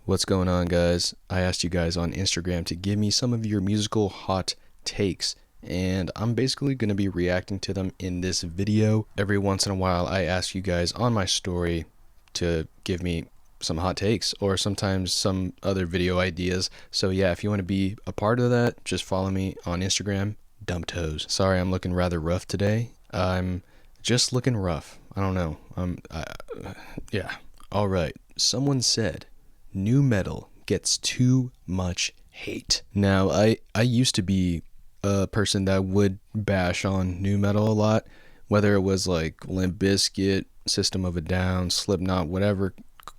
What's going on, guys? I asked you guys on Instagram to give me some of your musical hot takes, and I'm basically going to be reacting to them in this video. Every once in a while, I ask you guys on my story to give me some hot takes or sometimes some other video ideas. So yeah, if you want to be a part of that, just follow me on Instagram, dumptoes. Sorry, I'm looking rather rough today. I'm just looking rough. I don't know. Yeah. All right. Someone said nu metal gets too much hate. Now, I used to be a person that would bash on nu metal a lot, whether it was like Limp Bizkit, System of a Down, Slipknot, whatever,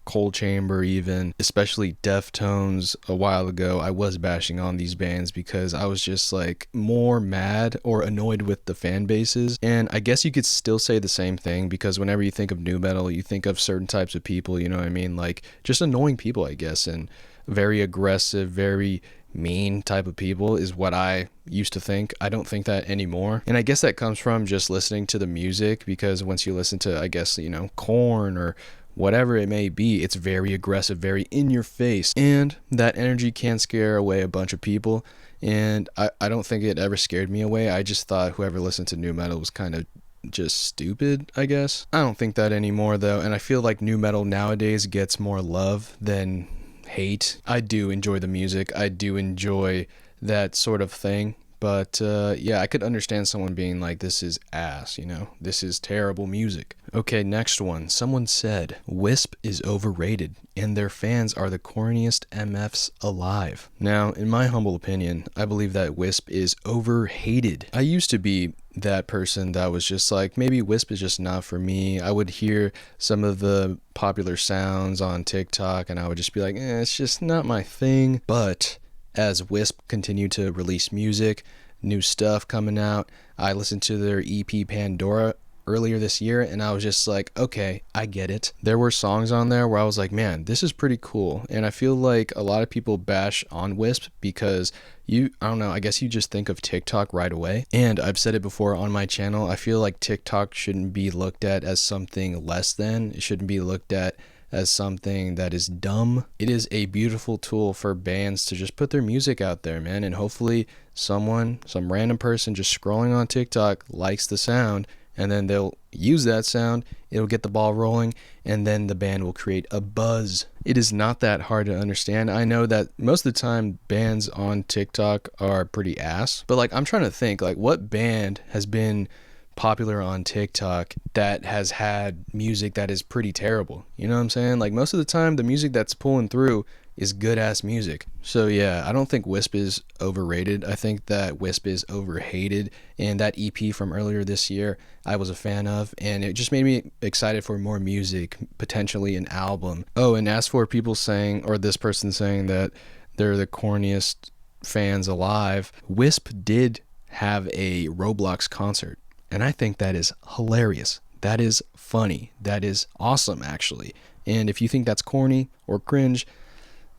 Cold Chamber even, especially Deftones. A while ago, I was bashing on these bands because I was just like more mad or annoyed with the fan bases. And I guess you could still say the same thing, because whenever you think of nu metal, you think of certain types of people, you know what I mean? Like just annoying people, I guess, and very aggressive, very mean type of people is what I used to think. I don't think that anymore. And I guess that comes from just listening to the music, because once you listen to, I guess, Korn or whatever it may be, it's very aggressive, very in your face, and that energy can scare away a bunch of people. And I don't think it ever scared me away. I just thought whoever listened to nu metal was kind of just stupid, I guess. I don't think that anymore though, and I feel like nu metal nowadays gets more love than hate. I do enjoy the music, I do enjoy that sort of thing, but yeah, I could understand someone being like, this is ass, this is terrible music. Okay, next one. Someone said Wisp is overrated and their fans are the corniest MFs alive. Now, in my humble opinion, I believe that Wisp is overhated. I used to be that person that was just like, maybe Wisp is just not for me. I would hear some of the popular sounds on TikTok and I would just be like, it's just not my thing. But as Wisp continued to release music, new stuff coming out, I listened to their EP Pandora earlier this year and I was just like, okay, I get it. There were songs on there where I was like, man, this is pretty cool. And I feel like a lot of people bash on Wisp because I don't know, I guess you just think of TikTok right away. And I've said it before on my channel, I feel like TikTok shouldn't be looked at as something less than. It shouldn't be looked at as something that is dumb. It is a beautiful tool for bands to just put their music out there, man. And hopefully some random person just scrolling on TikTok likes the sound, and then they'll use that sound, it'll get the ball rolling, and then the band will create a buzz. It is not that hard to understand. I know that most of the time bands on TikTok are pretty ass, but like I'm trying to think, like what band has been popular on TikTok that has had music that is pretty terrible? You know what I'm saying? Like most of the time the music that's pulling through is good ass music. So yeah, I don't think Wisp is overrated. I think that Wisp is overhated, and that EP from earlier this year I was a fan of, and it just made me excited for more music, potentially an album. Oh, and as for people saying, or this person saying that they're the corniest fans alive, Wisp did have a Roblox concert, and I think that is hilarious. That is funny. That is awesome, actually. And if you think that's corny or cringe,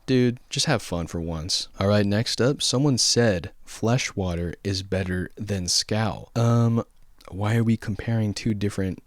dude, just have fun for once. All right, next up, someone said Fleshwater is better than Scowl. Why are we comparing two different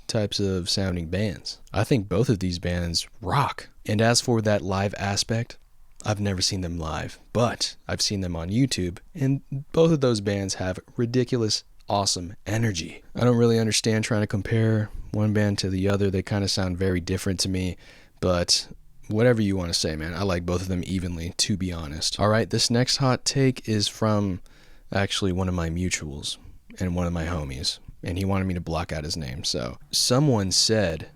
types of sounding bands? I think both of these bands rock. And as for that live aspect, I've never seen them live, but I've seen them on YouTube, and both of those bands have ridiculous, awesome energy. I don't really understand trying to compare one band to the other. They kind of sound very different to me, but whatever you want to say, man. I like both of them evenly, to be honest. All right, this next hot take is from actually one of my mutuals and one of my homies, and he wanted me to block out his name. So someone said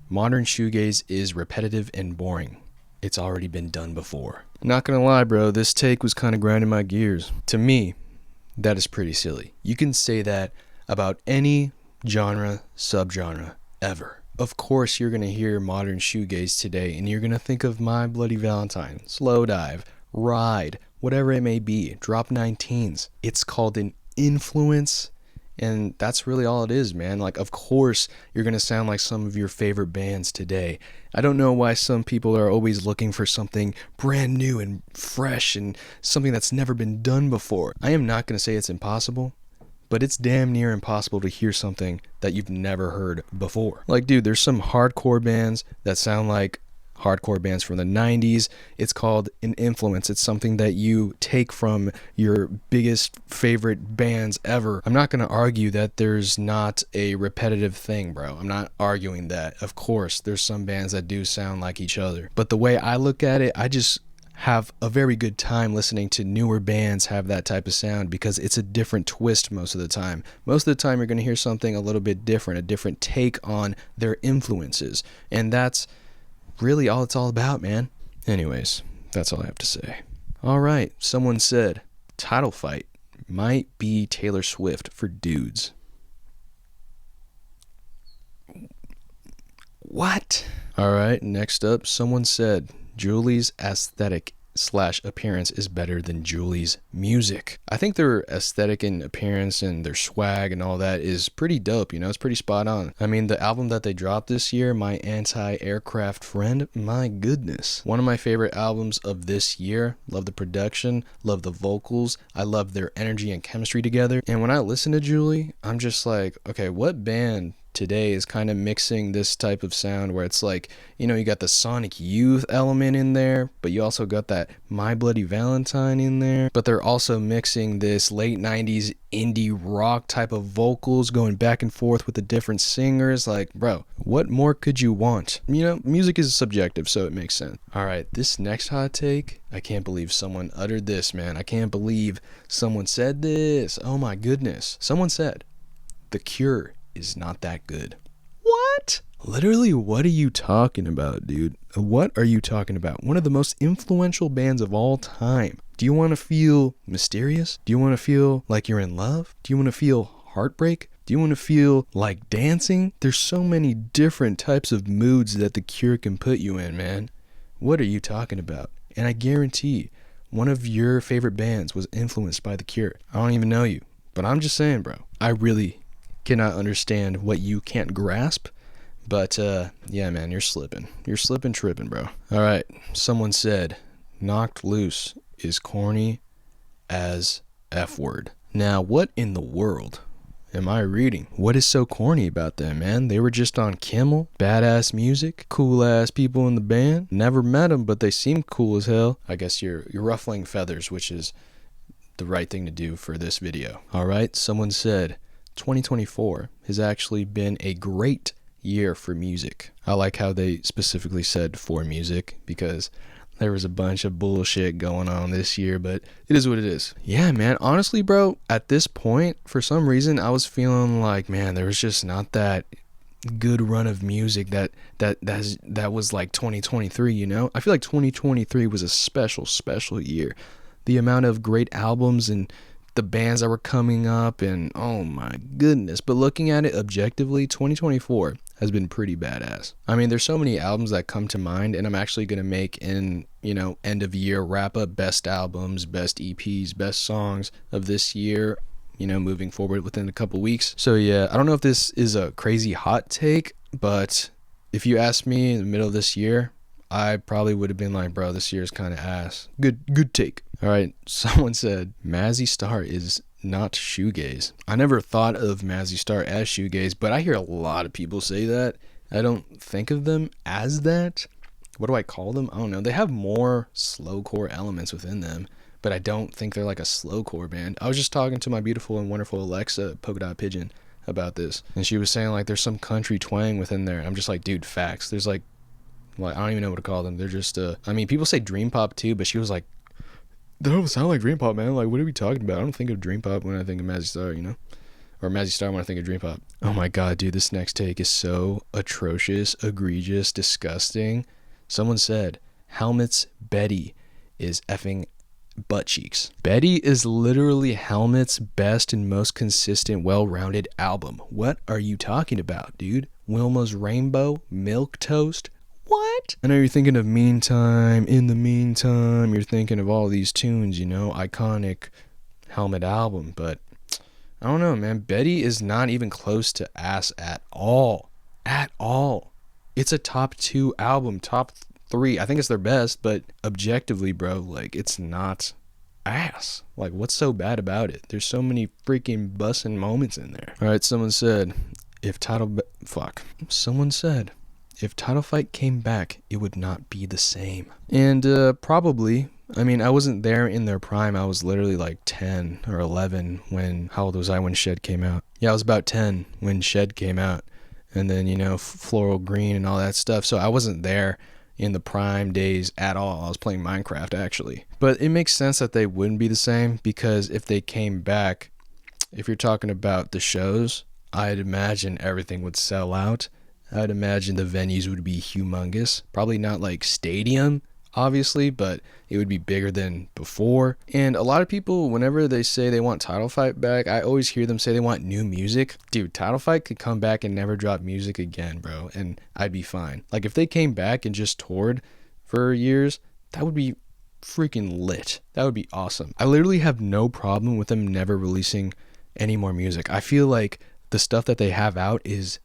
modern shoegaze is repetitive and boring. It's already been done before. Not gonna lie, bro, this take was kind of grinding my gears. To me, that is pretty silly. You can say that about any genre, subgenre, ever. Of course, you're going to hear modern shoegaze today, and you're going to think of My Bloody Valentine, Slow Dive, Ride, whatever it may be, Drop 19s. It's called an influence, and that's really all it is, man. Like, of course, you're going to sound like some of your favorite bands today. I don't know why some people are always looking for something brand new and fresh and something that's never been done before. I am not going to say it's impossible, but it's damn near impossible to hear something that you've never heard before. Like, dude, there's some hardcore bands that sound like hardcore bands from the 90s. It's called an influence. It's something that you take from your biggest favorite bands ever. I'm not going to argue that there's not a repetitive thing, bro. I'm not arguing that. Of course, there's some bands that do sound like each other. But the way I look at it, I just have a very good time listening to newer bands have that type of sound because it's a different twist most of the time. Most of the time you're going to hear something a little bit different, a different take on their influences. And that's really all it's all about, man. Anyways, that's all I have to say. All right, someone said Title Fight might be Taylor Swift for dudes. What? All right, next up, someone said Julie's aesthetic/appearance is better than Julie's music. I think their aesthetic and appearance and their swag and all that is pretty dope, you know, it's pretty spot on. I mean, the album that they dropped this year, My Anti-Aircraft Friend, my goodness. One of my favorite albums of this year. Love the production, love the vocals, I love their energy and chemistry together. And when I listen to Julie, I'm just like, okay, what band today is kind of mixing this type of sound where it's like, you know, you got the Sonic Youth element in there, but you also got that My Bloody Valentine in there, but they're also mixing this late 90s indie rock type of vocals going back and forth with the different singers. Like, bro, what more could you want? You know, music is subjective, so it makes sense. All right, this next hot take, I can't believe someone uttered this, man. I can't believe someone said this. Oh my goodness. Someone said The Cure is not that good. What? Literally, what are you talking about, dude? What are you talking about? One of the most influential bands of all time. Do you want to feel mysterious? Do you want to feel like you're in love? Do you want to feel heartbreak? Do you want to feel like dancing? There's so many different types of moods that The Cure can put you in, man. What are you talking about? And I guarantee one of your favorite bands was influenced by The Cure. I don't even know you, but I'm just saying, bro. I really cannot understand what you can't grasp, but yeah, man, you're slipping tripping, bro. All right, someone said Knocked Loose is corny as F word. Now, what in the world am I reading? What is so corny about them, man? They were just on Kimmel, badass music, cool ass people in the band. Never met them, but they seem cool as hell. I guess you're ruffling feathers, which is the right thing to do for this video. All right, someone said 2024 has actually been a great year for music. I like how they specifically said for music because there was a bunch of bullshit going on this year, but it is what it is. Yeah, man, honestly, bro, at this point, for some reason, I was feeling like, man, there was just not that good run of music that was like 2023, you know? I feel like 2023 was a special year. The amount of great albums and the bands that were coming up, and oh my goodness. But looking at it objectively, 2024 has been pretty badass. I mean, there's so many albums that come to mind, and I'm actually going to make an, end of year wrap up, best albums, best EPs, best songs of this year, moving forward within a couple weeks. So yeah, I don't know if this is a crazy hot take, but if you asked me in the middle of this year, I probably would have been like, bro, this year's kind of ass. Good take. All right, someone said Mazzy Star is not shoegaze. I never thought of Mazzy Star as shoegaze, but I hear a lot of people say that. I don't think of them as that. What do I call them? I don't know. They have more slowcore elements within them, but I don't think they're like a slowcore band. I was just talking to my beautiful and wonderful Alexa, Polka Dot Pigeon, about this, and she was saying like there's some country twang within there. I'm just like, dude, facts. There's like I don't even know what to call them. They're just, I mean, people say dream pop too, but she was like, they don't sound like dream pop, man. Like, what are we talking about? I don't think of dream pop when I think of Mazzy Star, or Mazzy Star when I think of dream pop. Oh my God, dude, this next take is so atrocious, egregious, disgusting. Someone said, Helmet's Betty is effing butt cheeks. Betty is literally Helmet's best and most consistent, well-rounded album. What are you talking about, dude? Wilma's Rainbow, Milk Toast. What? I know you're thinking of Meantime, In the Meantime, you're thinking of all these tunes, iconic Helmet album, but I don't know, man. Betty is not even close to ass at all. At all. It's a top 2 album, top 3. I think it's their best, but objectively, bro, like, it's not ass. Like, what's so bad about it? There's so many freaking bussin' moments in there. All right, someone said, if Title Fight came back, it would not be the same. And probably, I mean, I wasn't there in their prime. I was literally like 10 or 11 when, how old was I when Shed came out? Yeah, I was about 10 when Shed came out. And then, Floral Green and all that stuff. So I wasn't there in the prime days at all. I was playing Minecraft, actually. But it makes sense that they wouldn't be the same, because if they came back, if you're talking about the shows, I'd imagine everything would sell out. I'd imagine the venues would be humongous. Probably not like stadium, obviously, but it would be bigger than before. And a lot of people, whenever they say they want Title Fight back, I always hear them say they want new music. Dude, Title Fight could come back and never drop music again, bro, and I'd be fine. Like, if they came back and just toured for years, that would be freaking lit. That would be awesome. I literally have no problem with them never releasing any more music. I feel like the stuff that they have out is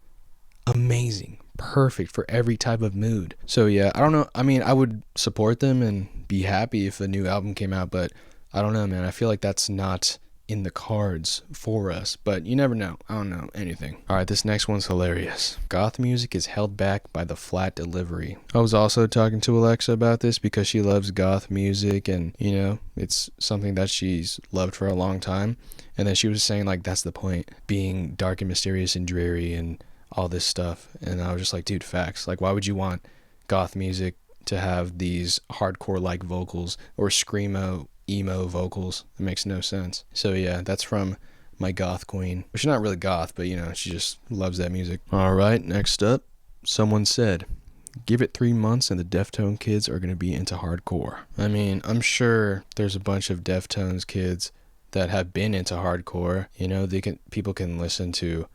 amazing, perfect for every type of mood. So yeah, I don't know. I mean, I would support them and be happy if a new album came out, but I don't know, man. I feel like that's not in the cards for us, but you never know. I don't know anything. All right, this next one's hilarious. Goth music is held back by the flat delivery. I was also talking to Alexa about this because she loves goth music, and it's something that she's loved for a long time. And then she was saying, like, that's the point, being dark and mysterious and dreary and all this stuff. And I was just like, dude, facts. Like, why would you want goth music to have these hardcore like vocals or screamo emo vocals? It makes no sense. So yeah, that's from my goth queen. She's not really goth, but she just loves that music. All right, next up, someone said, give it 3 months and the Deftone kids are going to be into hardcore. I mean, I'm sure there's a bunch of Deftones kids that have been into hardcore. People can listen to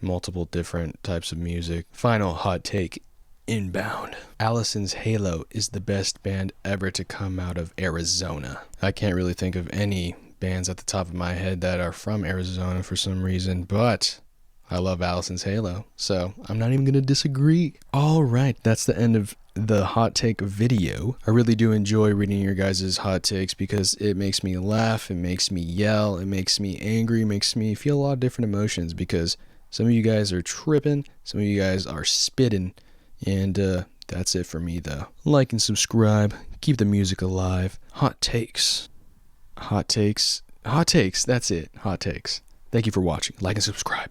multiple different types of music. Final hot take inbound. Allison's Halo is the best band ever to come out of Arizona. I can't really think of any bands at the top of my head that are from Arizona for some reason, but I love Allison's Halo, so I'm not even going to disagree. All right, that's the end of the hot take video. I really do enjoy reading your guys' hot takes because it makes me laugh, it makes me yell, it makes me angry, it makes me feel a lot of different emotions, because some of you guys are tripping, some of you guys are spitting, and that's it for me though. Like and subscribe, keep the music alive. Hot takes, that's it, hot takes. Thank you for watching. Like and subscribe.